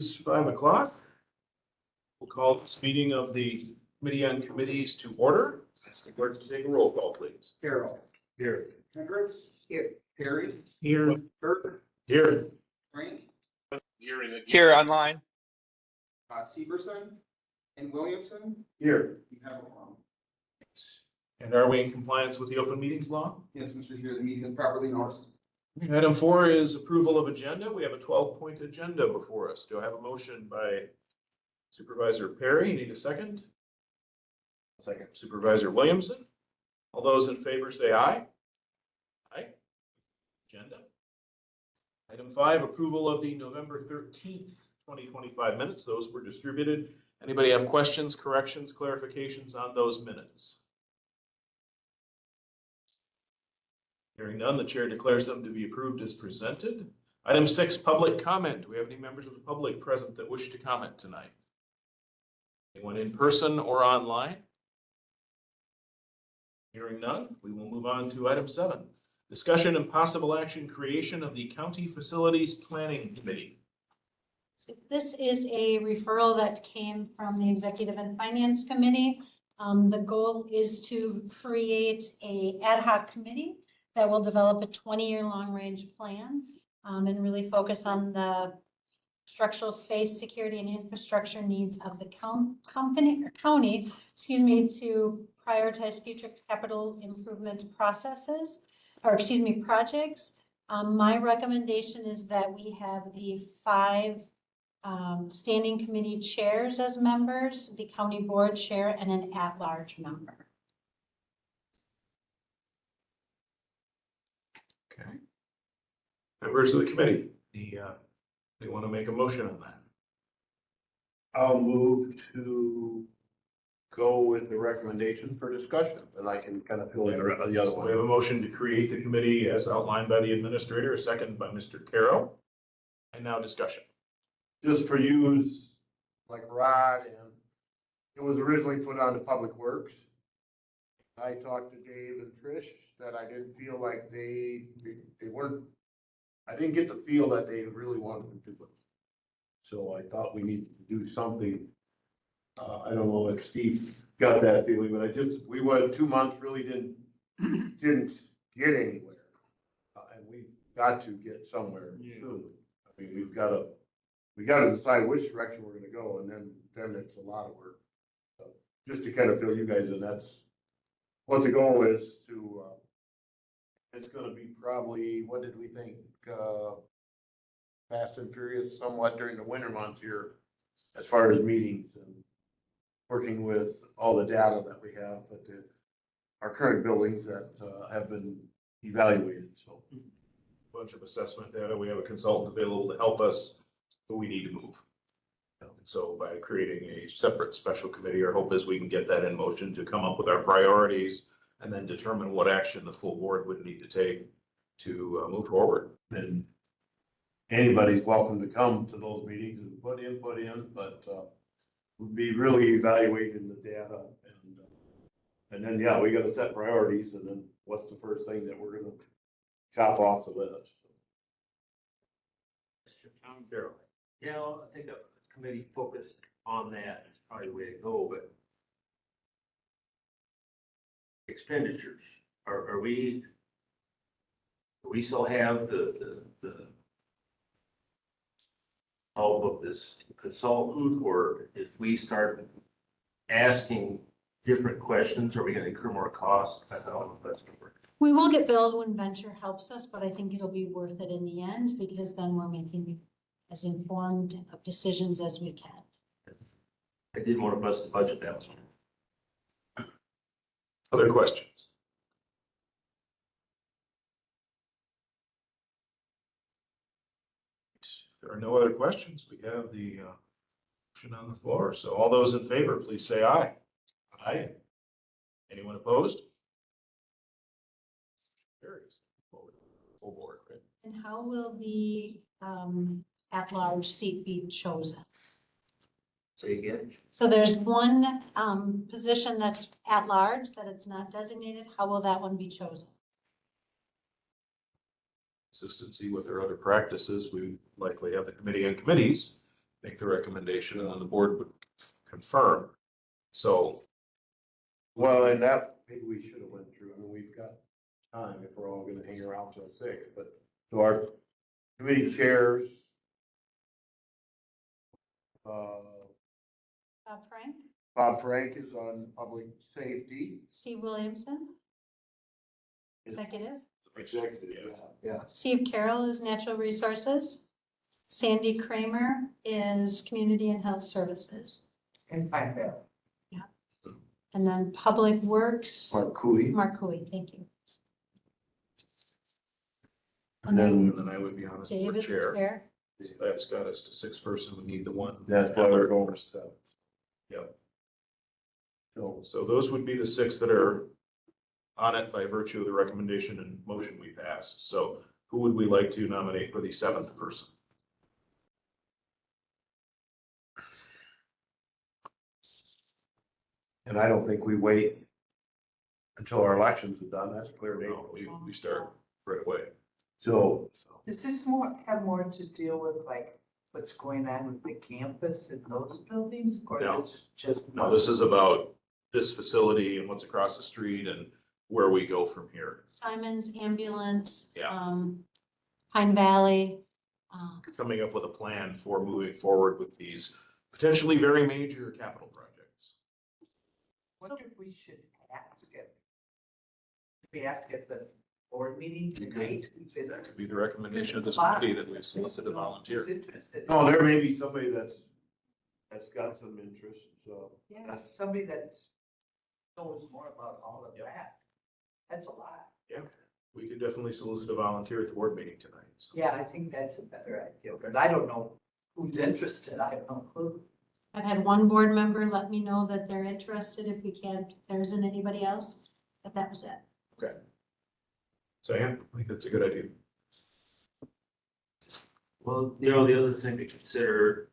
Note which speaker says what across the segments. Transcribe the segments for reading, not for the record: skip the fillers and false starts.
Speaker 1: It's 5 o'clock. We'll call this meeting of the Committee on Committees to order. Ask the clerk to take a roll call, please.
Speaker 2: Carroll.
Speaker 1: Here.
Speaker 2: Hendricks. Here. Perry.
Speaker 1: Here.
Speaker 2: Burt.
Speaker 1: Here.
Speaker 2: Frank.
Speaker 3: Here online.
Speaker 2: Severson. And Williamson.
Speaker 1: Here.
Speaker 2: You have a quorum.
Speaker 1: And are we in compliance with the open meetings law?
Speaker 2: Yes, Mr. Chair, the meeting is properly noticed.
Speaker 1: Item 4 is approval of agenda. We have a 12-point agenda before us. Do I have a motion by Supervisor Perry? Need a second? Second. Supervisor Williamson. All those in favor say aye. Aye. Agenda. Item 5, approval of the November 13th, 2025 minutes. Those were distributed. Anybody have questions, corrections, clarifications on those minutes? Hearing none, the chair declares them to be approved as presented. Item 6, public comment. Do we have any members of the public present that wish to comment tonight? Anyone in person or online? Hearing none, we will move on to item 7. Discussion and possible action, creation of the County Facilities Planning Committee.
Speaker 4: So this is a referral that came from the Executive and Finance Committee. The goal is to create a ad hoc committee that will develop a 20-year long-range plan and really focus on the structural space, security, and infrastructure needs of the county, to prioritize future capital improvement projects. My recommendation is that we have the 5 standing committee chairs as members, the county board chair, and an at-large member.
Speaker 1: Okay. Members of the committee, they want to make a motion on that.
Speaker 5: I'll move to go with the recommendation for discussion, and I can kind of fill in the other
Speaker 1: So we have
Speaker 5: one.
Speaker 1: a motion to create the committee as outlined by the administrator, a second by Mr. Carroll. And now discussion.
Speaker 5: Just for use, like Rod, and it was originally put on to Public Works. I talked to Dave and Trish that I didn't feel like they weren't, I didn't get the feel that they really wanted to do it. So I thought we needed to do something. I don't know if Steve got that feeling, but we went 2 months, really didn't get anywhere. And we've got to get somewhere soon. I mean, we got to decide which direction we're gonna go, and then it's a lot of work. So just to kind of fill you guys in, that's what the goal is to, it's gonna be probably, what did we think? Fast and furious somewhat during the winter months here, as far as meetings and working with all the data that we have, but our current buildings that have been evaluated, so.
Speaker 1: Bunch of assessment data. We have a consultant available to help us, but we need to move. And so by creating a separate special committee, our hope is we can get that in motion to come up with our priorities and then determine what action the full board would need to take to move forward.
Speaker 5: And anybody's welcome to come to those meetings and put in, but we'll be really evaluating the data and then, yeah, we gotta set priorities, and then what's the first thing that we're gonna chop off the list.
Speaker 1: Tom Carroll.
Speaker 6: Yeah, I think a committee focused on that is probably the way to go, but expenditures, are we still have the help of this consultant, or if we start asking different questions, are we gonna incur more costs? I don't know if that's gonna work.
Speaker 4: We will get billed when venture helps us, but I think it'll be worth it in the end because then we're making as informed of decisions as we can.
Speaker 6: I didn't want to bust the budget, that was all.
Speaker 1: Other questions? If there are no other questions, we have the motion on the floor. So all those in favor, please say aye. Aye. Anyone opposed? Carries. Full board, right?
Speaker 4: And how will the at-large seat be chosen?
Speaker 6: Say again?
Speaker 4: So there's one position that's at-large, that it's not designated. How will that one be chosen?
Speaker 1: Consistency with our other practices, we likely have the committee on committees make the recommendation and then the board would confirm. So,
Speaker 5: Well, and that, maybe we should have went through, I mean, we've got time if we're all gonna hang around till 6, but, so our committee chairs.
Speaker 4: Frank,
Speaker 5: Bob Frank is on public safety.
Speaker 4: Steve Williamson, executive.
Speaker 5: Executive, yeah.
Speaker 4: Steve Carroll is natural resources. Sandy Kramer is community and health services.
Speaker 7: And find that.
Speaker 4: And then public works,
Speaker 5: Mark Cooey.
Speaker 4: Mark Cooey, thank you.
Speaker 5: And then
Speaker 1: and then I would be honest
Speaker 4: Dave
Speaker 1: with
Speaker 4: is the
Speaker 1: chair.
Speaker 4: chair.
Speaker 1: So that's got us to 6 person. We need the one.
Speaker 5: that's why we're going with 7.
Speaker 1: Yep.
Speaker 5: So,
Speaker 1: So those would be the 6 that are on it by virtue of the recommendation and motion we passed. So who would we like to nominate for the 7th person?
Speaker 5: and I don't think we wait until our elections are done. That's clear date.
Speaker 1: No, we start right away.
Speaker 5: So,
Speaker 7: Does this more, have more to deal with like what's going on with the campus and those buildings? Or
Speaker 1: No.
Speaker 7: is it just?
Speaker 1: No, this is about this facility and what's across the street and where we go from here.
Speaker 4: Simon's ambulance.
Speaker 1: Yeah.
Speaker 4: Pine Valley.
Speaker 1: Coming up with a plan for moving forward with these potentially very major capital projects.
Speaker 7: What if we should ask it? We ask at the board meeting
Speaker 1: You could.
Speaker 7: tonight?
Speaker 1: That could be the recommendation of this committee that we solicit a volunteer.
Speaker 7: Who's interested?
Speaker 5: no, there may be somebody that's got some interest, so.
Speaker 7: Yeah, somebody that knows more about all of that. That's a lot.
Speaker 1: We could definitely solicit a volunteer at the board meeting tonight. So.
Speaker 7: Yeah, I think that's a better idea, because I don't know who's interested. I have no clue.
Speaker 4: I've had one board member let me know that they're interested if we can't, if there isn't anybody else, but that was it.
Speaker 1: Okay. So yeah, I think that's a good idea.
Speaker 6: Well, the other thing to consider,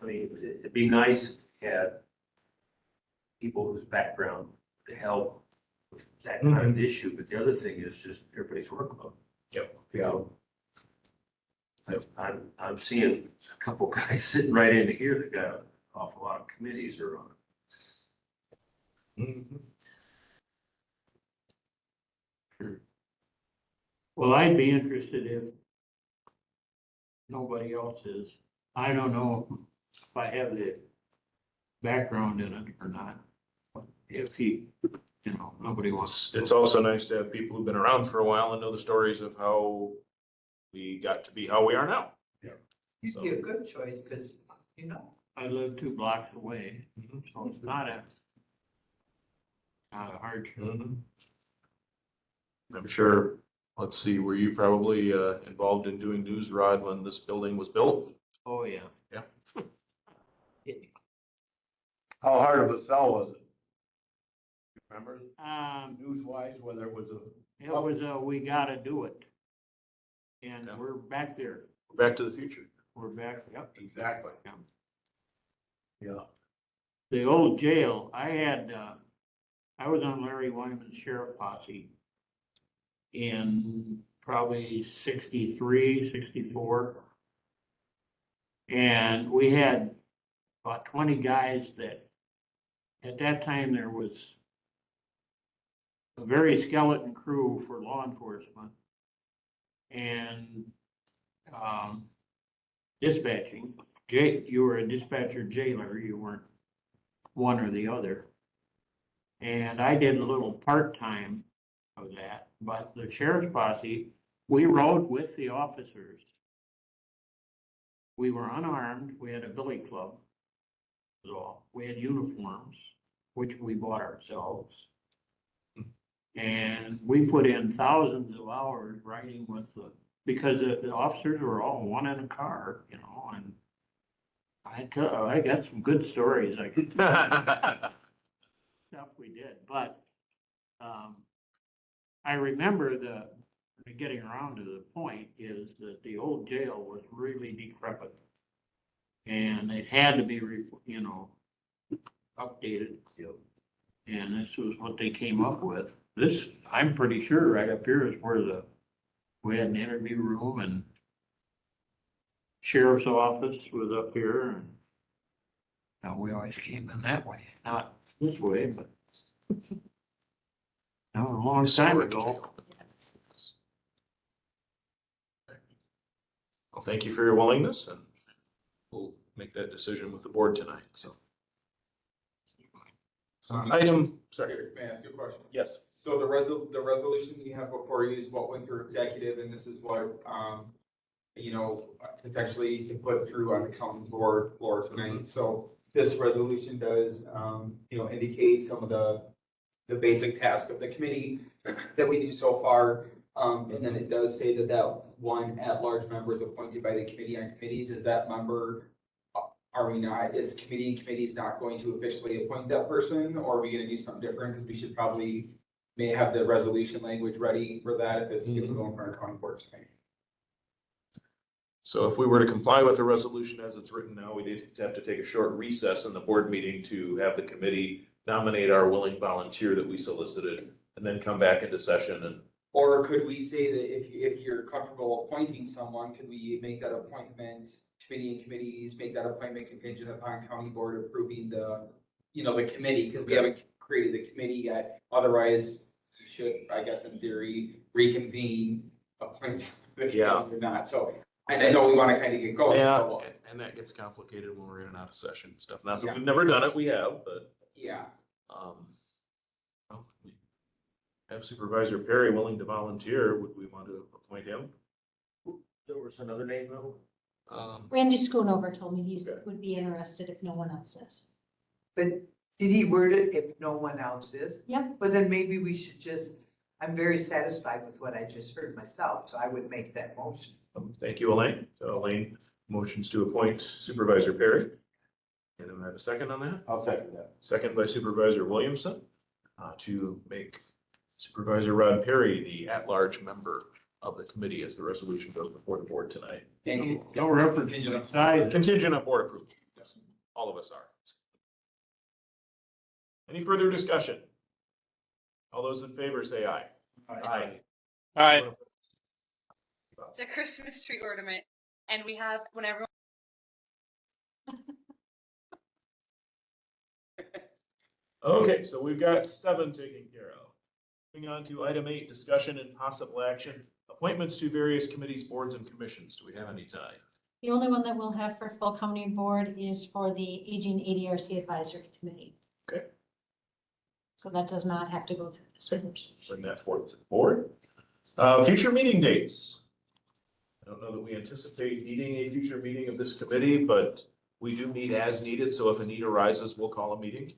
Speaker 6: I mean, it'd be nice if we had people whose background to help with that kind of issue, but the other thing is just everybody's workload.
Speaker 5: Yeah.
Speaker 6: I'm seeing a couple guys sitting right into here that got an awful lot of committees are on.
Speaker 8: Well, I'd be interested if nobody else is. I don't know if I have the background in it or not. If he, nobody wants.
Speaker 1: It's also nice to have people who've been around for a while and know the stories of how we got to be how we are now.
Speaker 7: You'd be a good choice, because,
Speaker 8: I live 2 blocks away, so it's not a hardship.
Speaker 1: I'm sure, let's see, were you probably involved in doing news, Rod, when this building was built?
Speaker 8: Oh, yeah.
Speaker 5: How hard of a sell was it? Remember,
Speaker 8: Um,
Speaker 5: news-wise, whether it was
Speaker 8: it was we gotta do it. And
Speaker 1: Yeah.
Speaker 8: we're back there.
Speaker 1: Back to the Future.
Speaker 8: We're back, yep.
Speaker 5: exactly.
Speaker 8: Yeah.
Speaker 5: Yeah,
Speaker 8: The old jail, I was on Larry Wyman's sheriff posse in probably 63, 64. And we had about 20 guys that, at that time, there was a very skeleton crew for law enforcement and dispatching. You were a dispatcher jailer, you weren't one or the other. And I did a little part-time of that, but the sheriff's posse, we rode with the officers. We were unarmed, we had a billy club. So we had uniforms, which we bought ourselves. And we put in thousands of hours riding with because the officers were all one in a car, and I got some good stories. I could stuff we did, but I remember getting around to the point is that the old jail was really decrepit. And it had to be, updated. And this was what they came up with. This, I'm pretty sure right up here is where we had an interview room and sheriff's office was up here and now we always came in that way, not this way, but now a long time ago.
Speaker 1: Well, thank you for your willingness, and we'll make that decision with the board tonight, so. Item, sorry,
Speaker 2: May I ask you a question?
Speaker 1: yes.
Speaker 2: So the resolution you have before you is what went through executive, and this is what, you know, potentially you can put through on the county board floor tonight. So this resolution does, you know, indicate some of the basic tasks of the committee that we do so far. And then it does say that that one at-large member is appointed by the committee on committees. Is that member, are we not, is committees not going to officially appoint that person, or are we gonna do something different? Because we should probably may have the resolution language ready for that if it's gonna go in front of county board tonight.
Speaker 1: So if we were to comply with the resolution as it's written now, we'd have to take a short recess in the board meeting to have the committee nominate our willing volunteer that we solicited, and then come back into session and.
Speaker 2: Or could we say that if you're comfortable appointing someone, could we make that appointment, committee and committees, make that appointment contingent upon county board approving the, you know, the committee, because we haven't created the committee yet. Otherwise, you should, I guess, in theory, reconvene, appoint the committee or not. So, and I know we want to kind of get going.
Speaker 1: Yeah,
Speaker 2: so,
Speaker 1: and that gets complicated when we're in and out of session and stuff. Not that
Speaker 2: Yeah.
Speaker 1: we've never done it, we have, but,
Speaker 2: yeah.
Speaker 1: well, we have Supervisor Perry willing to volunteer. Would we want to appoint him?
Speaker 6: There was another name though?
Speaker 4: Randy Schoonover told me he
Speaker 1: Okay.
Speaker 4: would be interested if no one else is.
Speaker 7: But did he word it if no one else is?
Speaker 4: Yep.
Speaker 7: But then maybe we should just, I'm very satisfied with what I just heard myself, so I would make that motion.
Speaker 1: Thank you, Elaine. So Elaine motions to appoint Supervisor Perry. And do I have a second on that?
Speaker 5: I'll second that.
Speaker 1: Second by Supervisor Williamson, to make Supervisor Rod Perry the at-large member of the committee as the resolution goes before the board tonight.
Speaker 2: And
Speaker 8: No reference to the size.
Speaker 1: Contingent on board approval. Yes, all of us are. Any further discussion? All those in favor say aye. Aye.
Speaker 3: All right.
Speaker 9: It's a Christmas tree ornament, and we have when everyone.
Speaker 1: Okay, so we've got 7 taken care of. Moving on to item 8, discussion and possible action, appointments to various committees, boards, and commissions. Do we have any tonight?
Speaker 4: The only one that we'll have for full county board is for the Aging ADRC Advisory Committee.
Speaker 1: Okay.
Speaker 4: So that does not have to go through this.
Speaker 1: Bring that forth to the board. Future meeting dates. I don't know that we anticipate needing a future meeting of this committee, but we do meet as needed. So if a need arises, we'll call a meeting.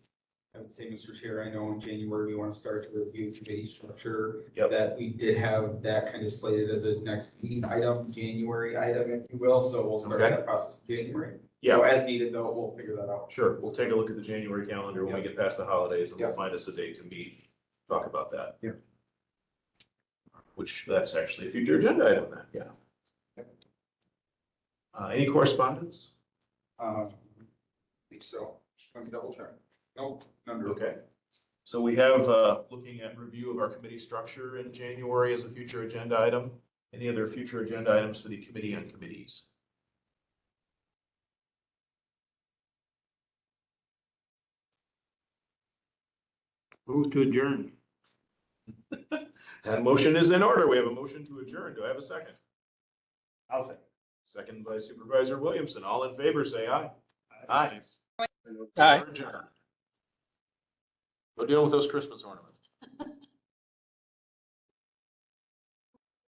Speaker 2: I would say, Mr. Chair, I know in January, we want to start to review committee structure.
Speaker 1: Yep.
Speaker 2: That we did have that kind of slated as a next meeting item, January item, if you will, so we'll start
Speaker 1: Okay.
Speaker 2: that process in January.
Speaker 1: Yeah.
Speaker 2: So as needed though, we'll figure that out.
Speaker 1: Sure, we'll take a look at the January calendar when we get past the holidays and we'll
Speaker 2: Yeah.
Speaker 1: find us a date to meet, talk about that.
Speaker 2: Yeah.
Speaker 1: Which, that's actually a future agenda item then, yeah. Any correspondence?
Speaker 2: I think so. Let me double check. Nope, none.
Speaker 1: Okay. So we have, looking at review of our committee structure in January as a future agenda item. Any other future agenda items for the committee on committees?
Speaker 8: Move to adjourn.
Speaker 1: That motion is in order. We have a motion to adjourn. Do I have a second?
Speaker 5: I'll second.
Speaker 1: Second by Supervisor Williamson. All in favor, say aye. Aye.
Speaker 3: Aye.
Speaker 1: Adjourn. Go deal with those Christmas ornaments.